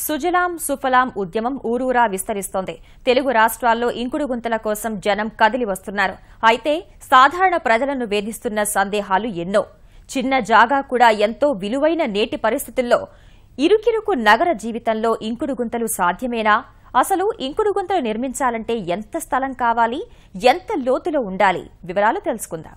సుజలాం సుఫలాం ఉద్యమం ఊరూరా విస్తరిస్తోంది. తెలుగు రాష్ట్రాల్లో ఇంకుడు గుంతల కోసం జనం కదిలి వస్తున్నారు. అయితే సాధారణ ప్రజలను వేధిస్తున్న సందేహాలు ఎన్నో. చిన్న జాగా కూడా ఎంతో విలువైన నేటి పరిస్థితుల్లో ఇరుకిరుకు నగర జీవితంలో ఇంకుడు గుంతలు సాధ్యమేనా? అసలు ఇంకుడు గుంతలు నిర్మించాలంటే ఎంత స్థలం కావాలి? ఎంత లోతులో ఉండాలి? వివరాలు తెలుసుకుందాం.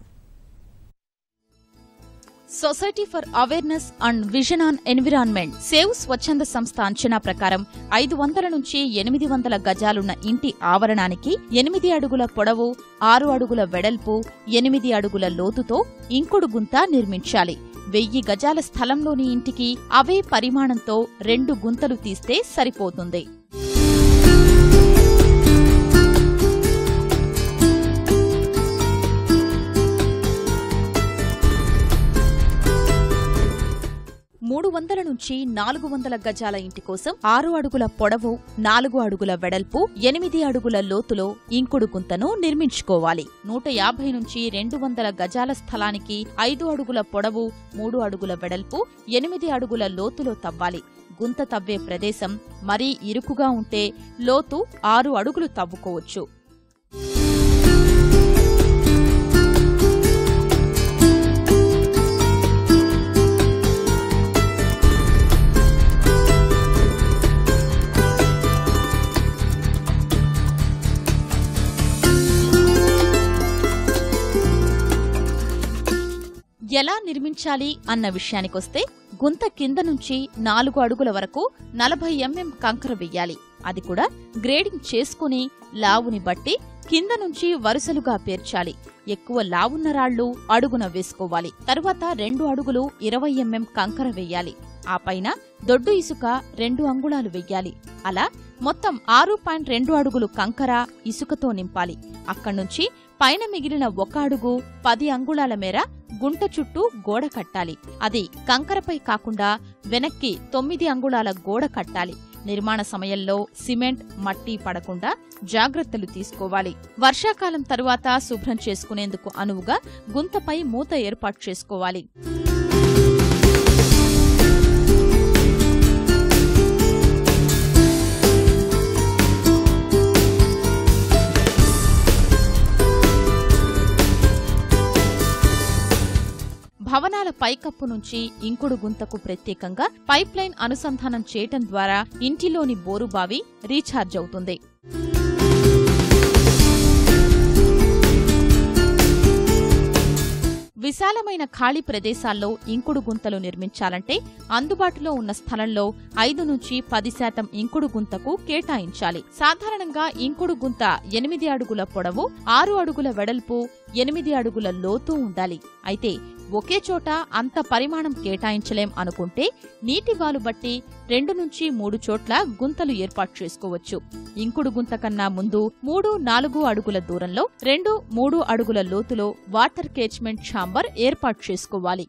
Society for awareness and vision on environment save స్వచ్ఛంద సంస్థ అంచనా ప్రకారం 500 నుంచి 800 గజాలున్న ఇంటి ఆవరణానికి 8 అడుగుల పొడవు, 6 అడుగుల వెడల్పు, 8 అడుగుల లోతుతో ఇంకుడు గుంత నిర్మించాలి. 1000 గజాల స్థలంలోని ఇంటికి అవే పరిమాణంతో 2 గుంతలు తీస్తే సరిపోతుంది. నుంచి 400 గజాల ఇంటి కోసం 6 అడుగుల పొడవు, 4 అడుగుల వెడల్పు, 8 అడుగుల లోతులో ఇంకుడు గుంతను నిర్మించుకోవాలి. 150 నుంచి 200 గజాల స్థలానికి 5 అడుగుల పొడవు, 3 అడుగుల వెడల్పు, 8 అడుగుల లోతులో తవ్వాలి. గుంత తవ్వే ప్రదేశం మరీ ఇరుకుగా ఉంటే లోతు 6 అడుగులు తవ్వుకోవచ్చు. ఎలా నిర్మించాలి అన్న విషయానికొస్తే గుంత కింద నుంచి 4 అడుగుల వరకు 40 mm కంకర వెయ్యాలి. అది కూడా గ్రేడింగ్ చేసుకుని లావుని బట్టి కింద నుంచి వరుసలుగా పేర్చాలి. ఎక్కువ లావున్న రాళ్లు అడుగున వేసుకోవాలి. తర్వాత 2 అడుగులు 20 mm కంకర వెయ్యాలి. ఆ పైన దొడ్డు ఇసుక 2 అంగుళాలు వెయ్యాలి. అలా మొత్తం 6.2 అడుగులు కంకర ఇసుకతో నింపాలి. అక్కడ్నుంచి పైన మిగిలిన 1 అడుగు 10 అంగుళాల మేర గుంట చుట్టూ గోడ కట్టాలి. అది కంకరపై కాకుండా వెనక్కి 9 అంగుళాల గోడ కట్టాలి. నిర్మాణ సమయంలో సిమెంట్, మట్టి పడకుండా జాగ్రత్తలు తీసుకోవాలి. వర్షాకాలం తరువాత శుభ్రం చేసుకునేందుకు అనువుగా గుంతపై మూత ఏర్పాటు చేసుకోవాలి. భవనాల పైకప్పు నుంచి ఇంకుడు గుంతకు ప్రత్యేకంగా పైప్ లైన్ అనుసంధానం చేయటం ద్వారా ఇంటిలోని బోరుబావి రీఛార్జ్ అవుతుంది. విశాలమైన ఖాళీ ప్రదేశాల్లో ఇంకుడు గుంతలు నిర్మించాలంటే అందుబాటులో ఉన్న స్థలంలో 5 నుంచి 10% ఇంకుడు గుంతకు కేటాయించాలి. సాధారణంగా ఇంకుడు గుంత 8 అడుగుల పొడవు, 6 అడుగుల వెడల్పు, 8 అడుగుల లోతు ఉండాలి. అయితే ఒకే చోట అంత పరిమాణం కేటాయించలేం అనుకుంటే నీటిగాలు బట్టి 2 నుంచి 3 చోట్ల గుంతలు ఏర్పాటు చేసుకోవచ్చు. ఇంకుడు గుంత కన్నా ముందు 3-4 అడుగుల దూరంలో 2-3 అడుగుల లోతులో వాటర్ కేచ్మెంట్ ఛాంబర్ ఏర్పాటు చేసుకోవాలి.